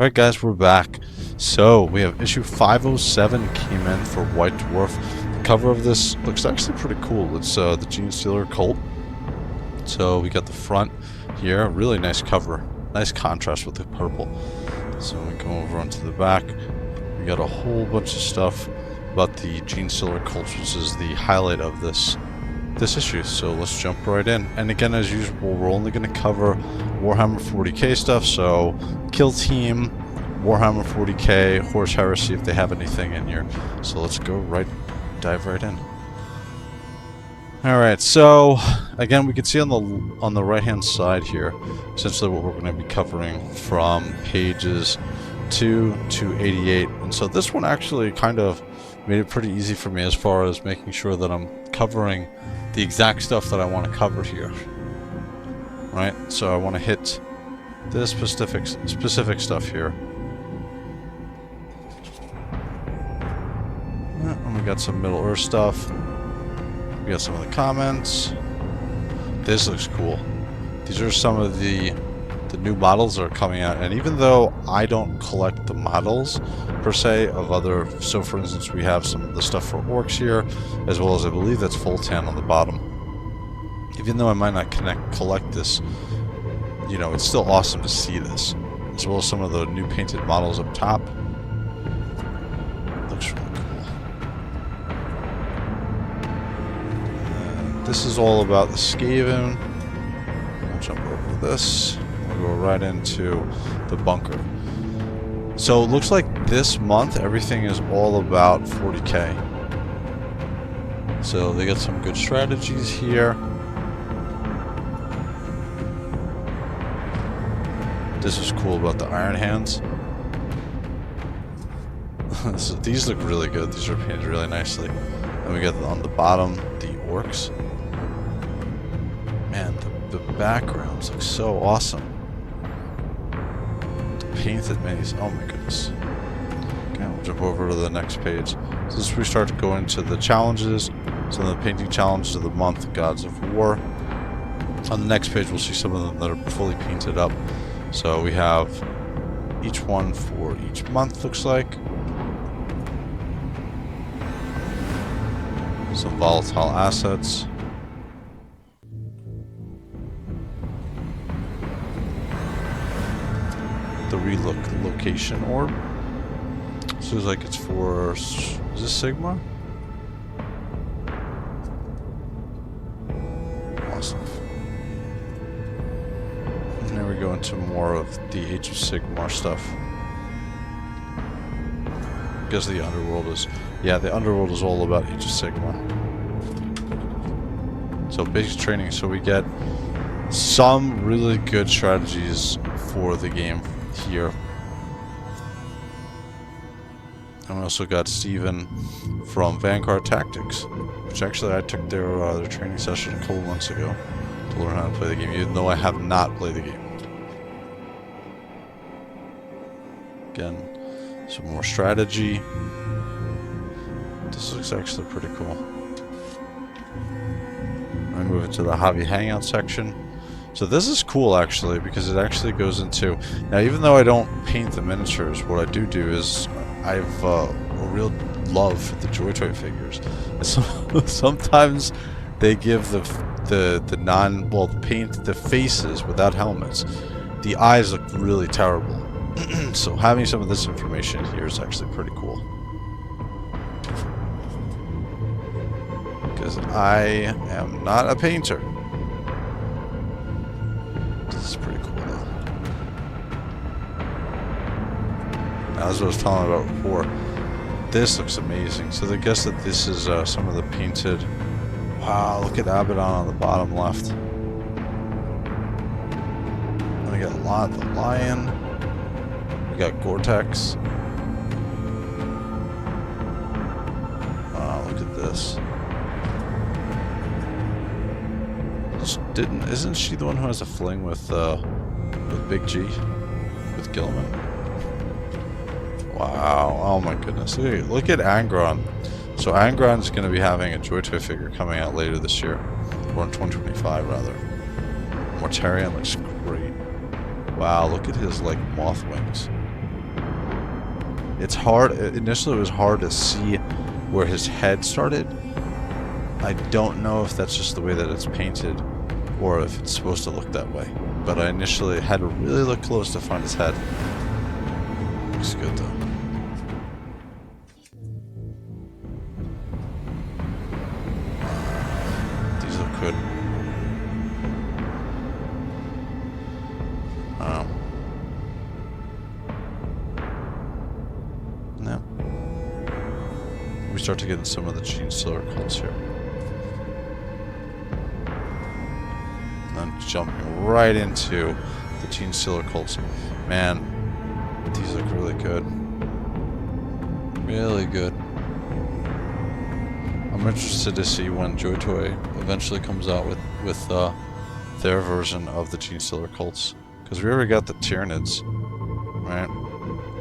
Alright guys, we're back. So, we have issue 507 came in for White Dwarf. The cover of this looks actually pretty cool. It's the Gene Stealer cult. So, we got the front here. Really nice cover. Nice contrast with the purple. So, we go over onto the back. We got a whole bunch of stuff about the Gene Stealer cult, which is the highlight of this issue. So, let's jump right in. And again, as usual, we're only going to cover Warhammer 40K stuff. So, Kill Team, Warhammer 40K, Horus Heresy, if they have anything in here. So let's dive right in. Alright, so again, we can see on the right hand side here essentially what we're going to be covering from pages 2 to 88. And so this one actually kind of made it pretty easy for me as far as making sure that I'm covering the exact stuff that I want to cover here. Right? So I want to hit this specific stuff here. And we got some Middle Earth stuff. We got some of the comments. This looks cool. These are some of the new models that are coming out. And even though I don't collect the models per se of other, so for instance we have some of the stuff for orcs here, as well as I believe that's full tan on the bottom. Even though I might not collect this, you know, it's still awesome to see this, as well as some of the new painted models up top. Looks really cool. And this is all about the Skaven. We'll jump over to this. We'll go right into the bunker. So it looks like this month everything is all about 40K. So they got some good strategies here. This is cool about the Iron Hands. So these look really good. These are painted really nicely. And we got on the bottom the orcs. Man, the backgrounds look so awesome. The painted minis. Oh my goodness. Okay, we'll jump over to the next page. So this we start to go into the challenges. So the painting challenges of the month, Gods of War. On the next page we'll see some of them that are fully painted up. So we have each one for each month, looks like. Some volatile assets. The relocation orb. So it's like it's for... Is this Sigma? Awesome. Now we go into more of the Age of Sigmar stuff. Because the underworld is... Yeah, the underworld is all about Age of Sigmar. So basic training. So we get some really good strategies for the game here. And we also got Steven from Vanguard Tactics, which actually I took their training session a couple months ago to learn how to play the game, even though I have not played the game. Again, some more strategy. This looks actually pretty cool. I move into the hobby hangout section. So this is cool actually, because it actually goes into... Now even though I don't paint the miniatures, what I do is I have a real love for the Joy Toy figures. Sometimes they give paint the faces without helmets. The eyes look really terrible. So having some of this information here is actually pretty cool. Because I am not a painter. This is pretty cool though. Now, as I was telling about before, this looks amazing. So I guess that this is some of the painted... Wow, look at Abaddon on the bottom left. And we got a lot of the Lion. We got Gore-Tex. Wow, look at this. Isn't she the one who has a fling with Big G? With Gilman? Wow, oh my goodness. Look at Angron. So Angron is going to be having a Joy Toy figure coming out later this year. Or in 2025 rather. Mortarion looks great. Wow, look at his like moth wings. It's hard. Initially, it was hard to see where his head started. I don't know if that's just the way that it's painted or if it's supposed to look that way. But I initially had to really look close to find his head. Looks good though. These look good. No. We start to get in some of the Gene Stealer cults here. And then jumping right into the Gene Stealer cults. Man, these look really good. Really good. I'm interested to see when Joy Toy eventually comes out with their version of the Gene Stealer cults. Because we already got the Tyranids, right?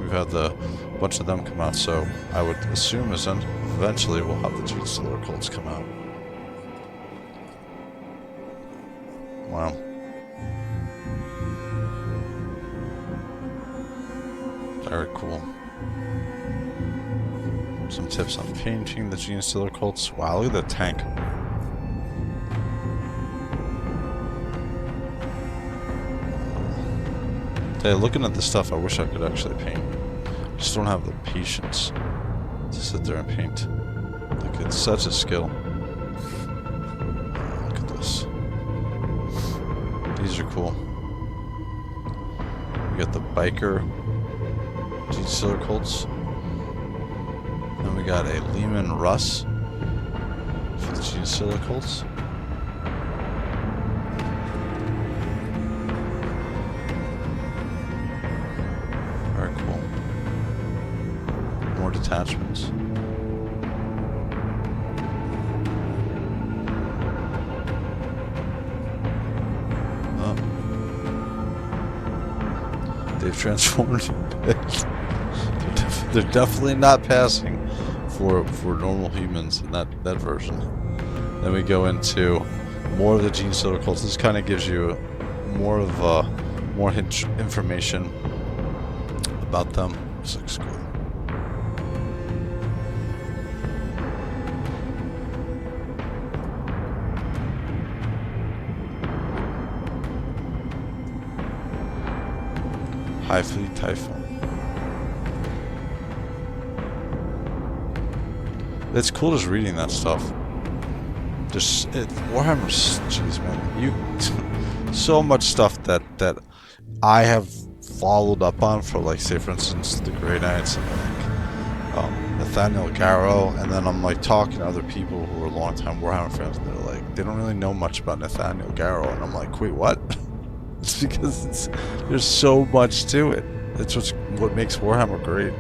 We've had a bunch of them come out, so I would assume eventually we'll have the Gene Stealer cults come out. Wow. Very cool. Some tips on painting the Gene Stealer cults. Wow, look at that tank. Hey, looking at this stuff, I wish I could actually paint. I just don't have the patience to sit there and paint. Like, it's such a skill. Look at this. These are cool. We got the biker Gene Stealer cults. Then we got a Lehman Russ for the Gene Stealer cults. Very cool. More detachments. Oh. They've transformed a bit. They're definitely not passing for normal humans in that version. Then we go into more of the Gene Stealer cults. This kind of gives you more information about them. This looks good. High Fleet Typhoon. It's cool just reading that stuff. Warhammer, jeez man, so much stuff that I have followed up on for, like, say for instance the Grey Knights and like Nathaniel Garrow, and then I'm like talking to other people who are longtime Warhammer fans, and they're like, they don't really know much about Nathaniel Garrow, and I'm like, wait, what? It's because there's so much to it. It's what makes Warhammer great.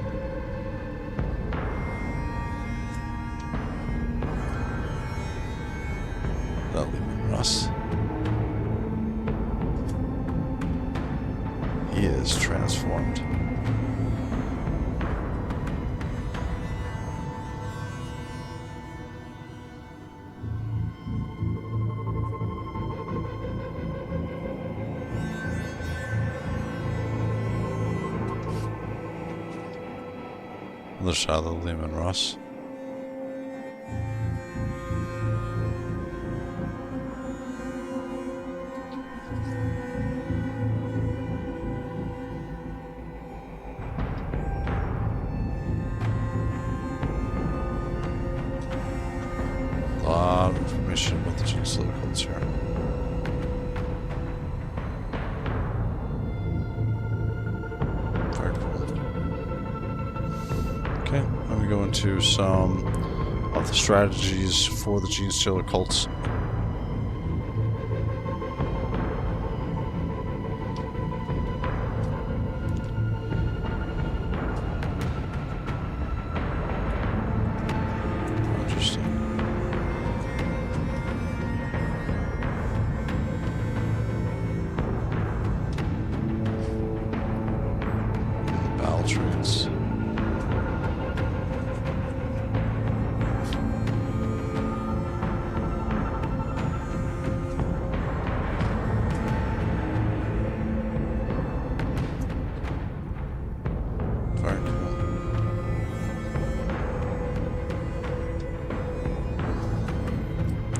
He is transformed. Another shot of the Lehman Russ. A lot of information about the Gene Stealer cults here. Very cool. Okay, then we go into some of the strategies for the Gene Stealer cults. Traits.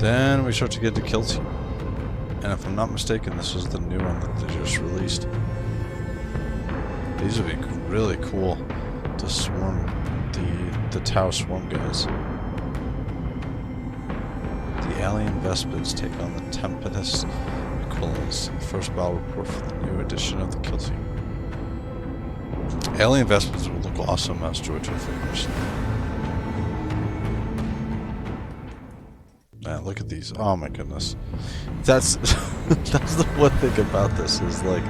Then we start to get to Kill Team. And if I'm not mistaken, this is the new one that they just released. These would be really cool to swarm the Tau Swarm guys. The Alien Vespids take on the Tempest equivalents. First battle report for the new edition of the Kill Team. Alien Vespids would look awesome as Joy-Toy figures. Man, look at these. Oh my goodness. That's that's the one thing about this is, like,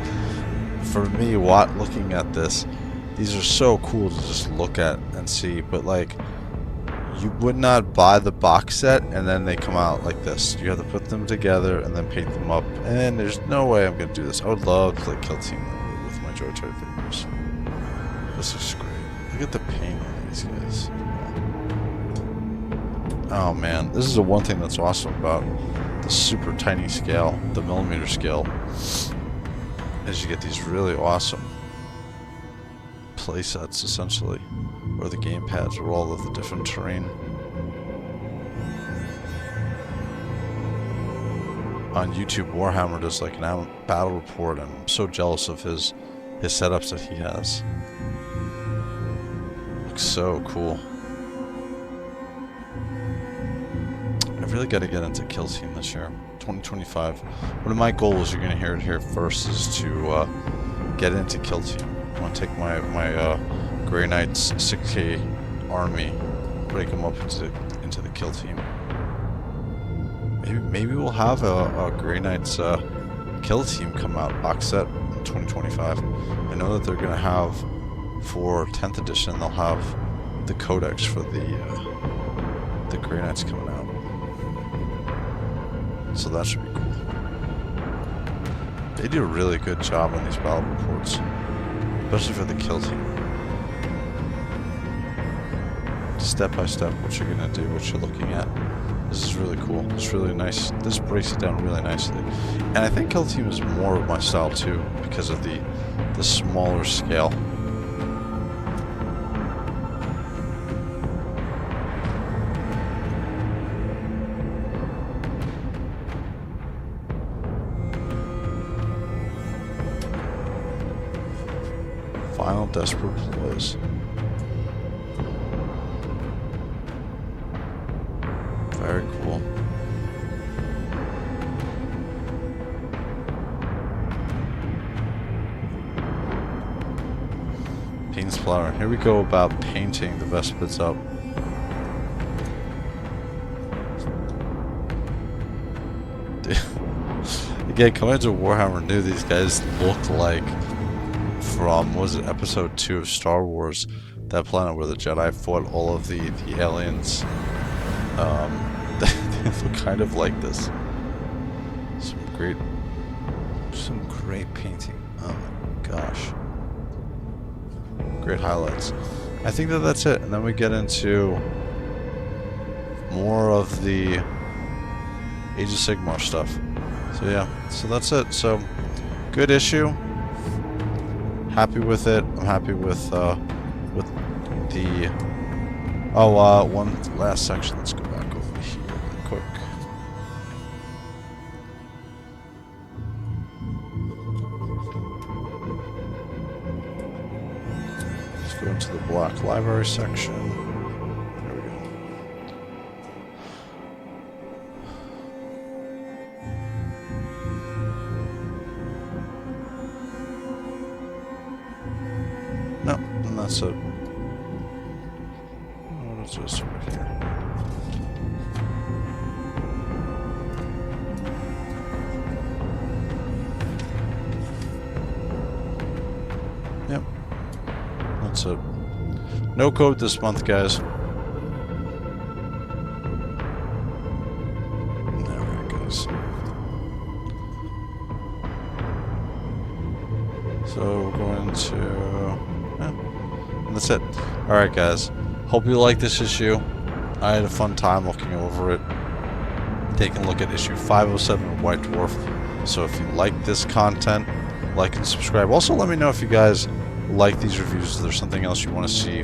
for me, looking at this, these are so cool to just look at and see, but like, you would not buy the box set and then they come out like this. You have to put them together and then paint them up, and there's no way I'm gonna do this. I would love to play Kill Team with my Joy-Toy figures. This is great. Look at the paint on these guys. Oh man, this is the one thing that's awesome about the super tiny scale, the millimeter scale, is you get these really awesome play sets, essentially, or the game pads or all of the different terrain. On YouTube, Warhammer does like an battle report, and I'm so jealous of his setups that he has. Looks so cool. I've really got to get into Kill Team this year, 2025. One of my goals, you're going to hear it here first, is to get into Kill Team. I want to take my Grey Knights 6K army, break them up into the Kill Team. Maybe we'll have a Grey Knights Kill Team come out box set in 2025. I know that they're going to have, for 10th edition, they'll have the codex for the Grey Knights coming out. So that should be cool. They do a really good job on these battle reports, especially for the Kill Team. Step by step, what you're gonna do, what you're looking at. This is really cool. It's really nice. This breaks it down really nicely. And I think Kill Team is more of my style too, because of the smaller scale. Final desperate ploys. Very cool. Paint splatter. Here we go about painting the Vespids up. Again, coming into Warhammer New, these guys look like from, what was it, episode 2 of Star Wars, that planet where the Jedi fought all of the aliens. They look kind of like this. Some great painting. Oh my gosh. Great highlights. I think that's it, and then we get into more of the Age of Sigmar stuff. So yeah, so that's it. So, good issue. Happy with it. I'm happy with the one last section. Let's go back over here really quick. Let's go into the Black Library section. There we go. No, and that's it. What is this right here? Yep. That's it. No code this month, guys. There it goes. So we're going to... And that's it. Alright, guys. Hope you like this issue. I had a fun time looking over it. Taking a look at issue 507 of White Dwarf. So if you like this content, like and subscribe. Also, let me know if you guys like these reviews if there's something else you want to see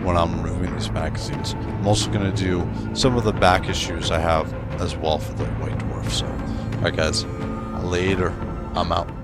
when I'm reviewing these magazines. I'm also going to do some of the back issues I have as well for the White Dwarf. So, alright guys, later. I'm out.